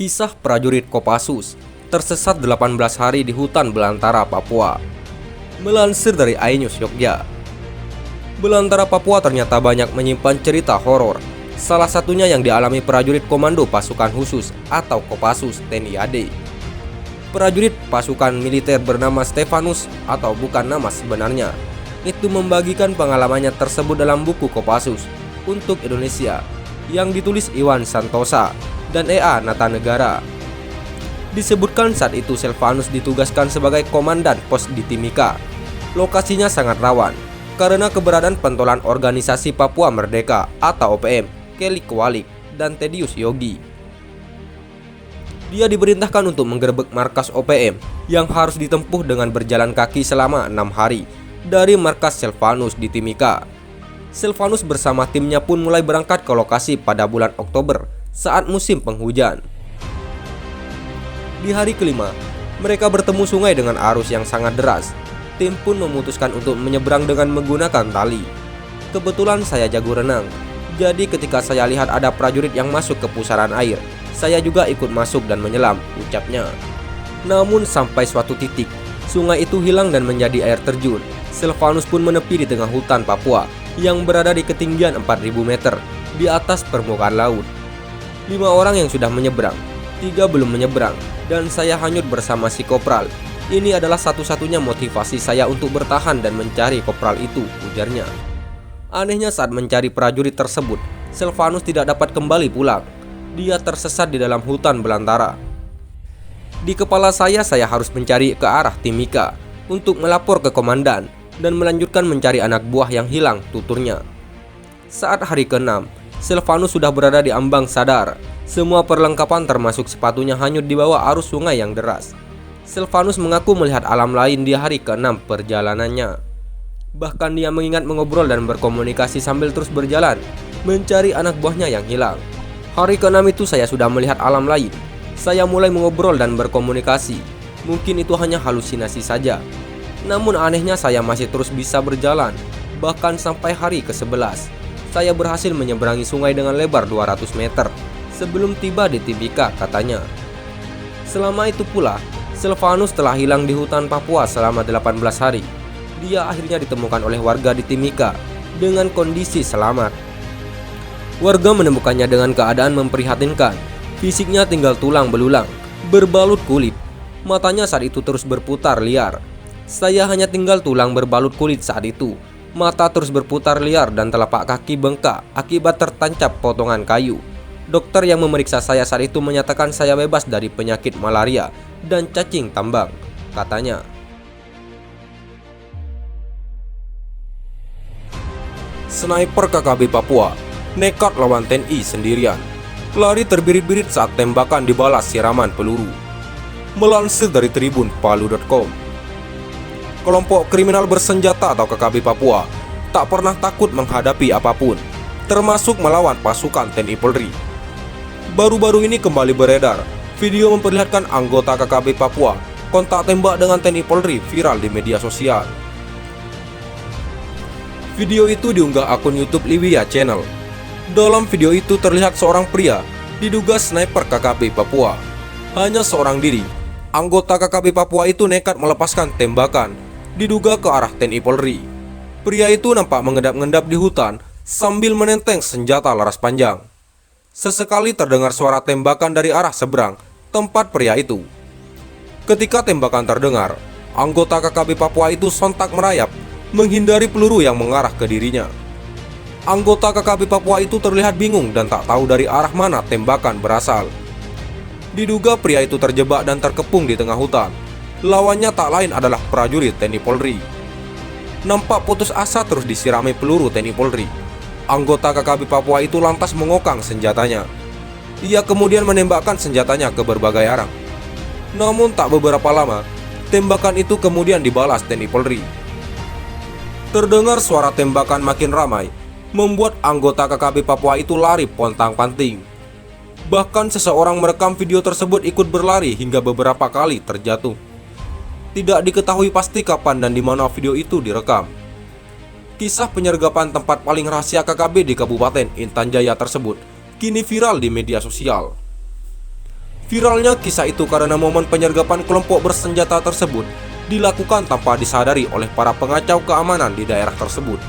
Kisah prajurit Kopassus tersesat 18 hari di hutan belantara Papua. Melansir dari iNews Yogya, belantara Papua ternyata banyak menyimpan cerita horor. Salah satunya yang dialami prajurit Komando Pasukan Khusus atau Kopassus TNI AD. Prajurit pasukan militer bernama Stefanus atau bukan nama sebenarnya, itu membagikan pengalamannya tersebut dalam buku Kopassus untuk Indonesia yang ditulis Iwan Santosa dan E.A. Natanegara. Disebutkan saat itu Stefanus ditugaskan sebagai komandan pos di Timika. Lokasinya sangat rawan karena keberadaan pentolan organisasi Papua Merdeka atau OPM, Kelly Kowalik dan Tedious Yogi. Dia diperintahkan untuk menggerebek markas OPM yang harus ditempuh dengan berjalan kaki selama 6 hari dari markas Stefanus di Timika. Stefanus bersama timnya pun mulai berangkat ke lokasi pada bulan Oktober saat musim penghujan. Di hari kelima, mereka bertemu sungai dengan arus yang sangat deras. Tim pun memutuskan untuk menyeberang dengan menggunakan tali. Kebetulan saya jago renang, jadi ketika saya lihat ada prajurit yang masuk ke pusaran air, saya juga ikut masuk dan menyelam, ucapnya. Namun sampai suatu titik, sungai itu hilang dan menjadi air terjun. Stefanus pun menepi di tengah hutan Papua yang berada di ketinggian 4.000 meter di atas permukaan laut. 5 orang yang sudah menyeberang, 3 belum menyeberang, dan saya hanyut bersama si kopral. Ini adalah satu-satunya motivasi saya untuk bertahan dan mencari kopral itu, ujarnya. Anehnya saat mencari prajurit tersebut, Stefanus tidak dapat kembali pulang. Dia tersesat di dalam hutan belantara. Di kepala saya harus mencari ke arah Timika untuk melapor ke komandan dan melanjutkan mencari anak buah yang hilang, tuturnya. Saat hari ke-6, Stefanus sudah berada di ambang sadar. Semua perlengkapan termasuk sepatunya hanyut di bawah arus sungai yang deras. Stefanus mengaku melihat alam lain di hari ke-6 perjalanannya. Bahkan dia mengingat mengobrol dan berkomunikasi sambil terus berjalan, mencari anak buahnya yang hilang. Hari ke-6 itu saya sudah melihat alam lain. Saya mulai mengobrol dan berkomunikasi. Mungkin itu hanya halusinasi saja. Namun anehnya saya masih terus bisa berjalan. Bahkan sampai hari ke-11, saya berhasil menyeberangi sungai dengan lebar 200 meter sebelum tiba di Timika, katanya. Selama itu pula, Stefanus telah hilang di hutan Papua selama 18 hari. Dia akhirnya ditemukan oleh warga di Timika dengan kondisi selamat. Warga menemukannya dengan keadaan memprihatinkan. Fisiknya tinggal tulang belulang, berbalut kulit. Matanya saat itu terus berputar liar. Saya hanya tinggal tulang berbalut kulit saat itu. Mata terus berputar liar dan telapak kaki bengkak akibat tertancap potongan kayu. Dokter yang memeriksa saya saat itu menyatakan saya bebas dari penyakit malaria dan cacing tambang, katanya. Sniper KKB Papua nekat lawan TNI sendirian. Lari terbirit-birit saat tembakan dibalas siraman peluru. Melansir dari Tribun Palu.com, kelompok kriminal bersenjata atau KKB Papua tak pernah takut menghadapi apapun, termasuk melawan pasukan TNI Polri. Baru-baru ini kembali beredar video memperlihatkan anggota KKB Papua kontak tembak dengan TNI Polri viral di media sosial. Video itu diunggah akun YouTube Liwia Channel. Dalam video itu terlihat seorang pria diduga sniper KKB Papua. Hanya seorang diri, anggota KKB Papua itu nekat melepaskan tembakan diduga ke arah TNI Polri. Pria itu nampak mengendap-endap di hutan sambil menenteng senjata laras panjang. Sesekali terdengar suara tembakan dari arah seberang tempat pria itu. Ketika tembakan terdengar, anggota KKB Papua itu sontak merayap menghindari peluru yang mengarah ke dirinya. Anggota KKB Papua itu terlihat bingung dan tak tahu dari arah mana tembakan berasal. Diduga pria itu terjebak dan terkepung di tengah hutan. Lawannya tak lain adalah prajurit TNI Polri. Nampak putus asa terus disirami peluru TNI Polri. Anggota KKB Papua itu lantas mengokang senjatanya. Ia kemudian menembakkan senjatanya ke berbagai arah. Namun tak beberapa lama, tembakan itu kemudian dibalas TNI Polri. Terdengar suara tembakan makin ramai, membuat anggota KKB Papua itu lari pontang-panting. Bahkan seseorang merekam video tersebut ikut berlari hingga beberapa kali terjatuh. Tidak diketahui pasti kapan dan di mana video itu direkam. Kisah penyergapan tempat paling rahasia KKB di Kabupaten Intan Jaya tersebut kini viral di media sosial. Viralnya kisah itu karena momen penyergapan kelompok bersenjata tersebut dilakukan tanpa disadari oleh para pengacau keamanan di daerah tersebut.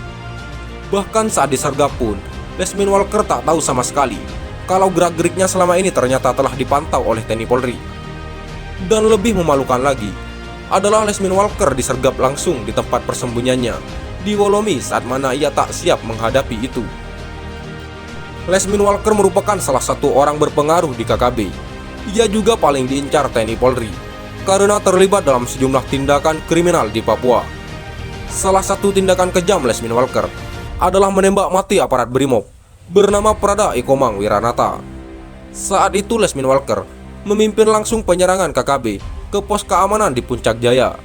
Bahkan saat disergap pun, Lesmin Walker tak tahu sama sekali kalau gerak-geriknya selama ini ternyata telah dipantau oleh TNI Polri. Dan lebih memalukan lagi adalah Lesmin Walker disergap langsung di tempat persembunyiannya di Wolomi saat mana ia tak siap menghadapi itu. Lesmin Walker merupakan salah satu orang berpengaruh di KKB. Ia juga paling diincar TNI Polri karena terlibat dalam sejumlah tindakan kriminal di Papua. Salah satu tindakan kejam Lesmin Walker adalah menembak mati aparat Brimob bernama Prada Ikomang Wiranata. Saat itu Lesmin Walker memimpin langsung penyerangan KKB ke pos keamanan di Puncak Jaya.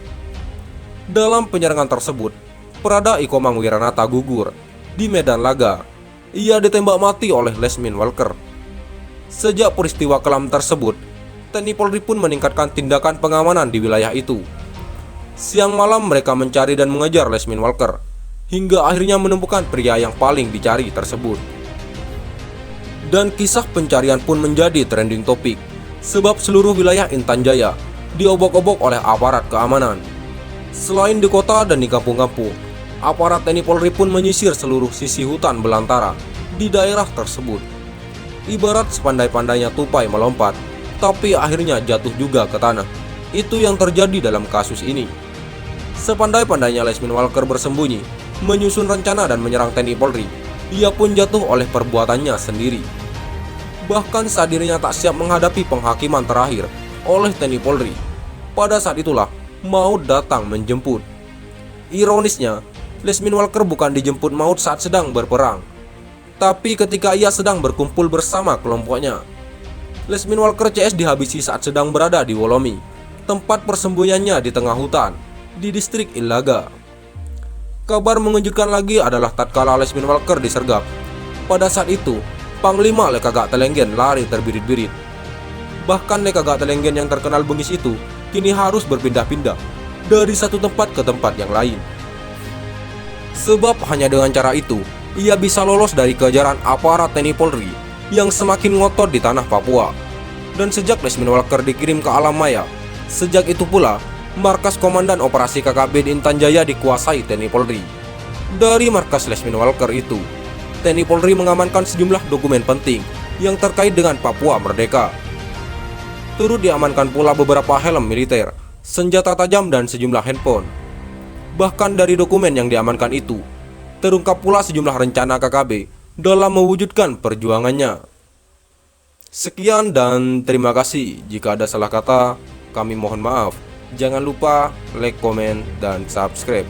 Dalam penyerangan tersebut, Prada Ikomang Wiranata gugur di medan laga. Ia ditembak mati oleh Lesmin Walker. Sejak peristiwa kelam tersebut, TNI Polri pun meningkatkan tindakan pengamanan di wilayah itu. Siang malam mereka mencari dan mengejar Lesmin Walker, hingga akhirnya menemukan pria yang paling dicari tersebut. Dan kisah pencarian pun menjadi trending topik, sebab seluruh wilayah Intan Jaya diobok-obok oleh aparat keamanan. Selain di kota dan di kampung-kampung, aparat TNI Polri pun menyisir seluruh sisi hutan belantara di daerah tersebut. Ibarat sepandai-pandainya tupai melompat, tapi akhirnya jatuh juga ke tanah. Itu yang terjadi dalam kasus ini. Sepandai-pandainya Lesmin Walker bersembunyi, menyusun rencana dan menyerang TNI Polri, ia pun jatuh oleh perbuatannya sendiri. Bahkan saat dirinya tak siap menghadapi penghakiman terakhir oleh TNI Polri, pada saat itulah maut datang menjemput. Ironisnya, Lesmin Walker bukan dijemput maut saat sedang berperang, tapi ketika ia sedang berkumpul bersama kelompoknya. Lesmin Walker CS dihabisi saat sedang berada di Wolomi, tempat persembunyiannya di tengah hutan di distrik Ilaga. Kabar mengejutkan lagi adalah tatkala Lesmin Walker disergap. Pada saat itu, Panglima Lekagak Telenggen lari terbirit-birit. Bahkan Lekagak Telenggen yang terkenal bengis itu kini harus berpindah-pindah dari satu tempat ke tempat yang lain. Sebab hanya dengan cara itu, ia bisa lolos dari kejaran aparat TNI Polri yang semakin ngotot di tanah Papua. Dan sejak Lesmin Walker dikirim ke alam maya, sejak itu pula markas Komandan Operasi KKB di Intan Jaya dikuasai TNI Polri. Dari markas Lesmin Walker itu, TNI Polri mengamankan sejumlah dokumen penting yang terkait dengan Papua Merdeka. Turut diamankan pula beberapa helm militer, senjata tajam dan sejumlah handphone. Bahkan dari dokumen yang diamankan itu, terungkap pula sejumlah rencana KKB dalam mewujudkan perjuangannya. Sekian dan terima kasih. Jika ada salah kata, kami mohon maaf. Jangan lupa like, komen, dan subscribe.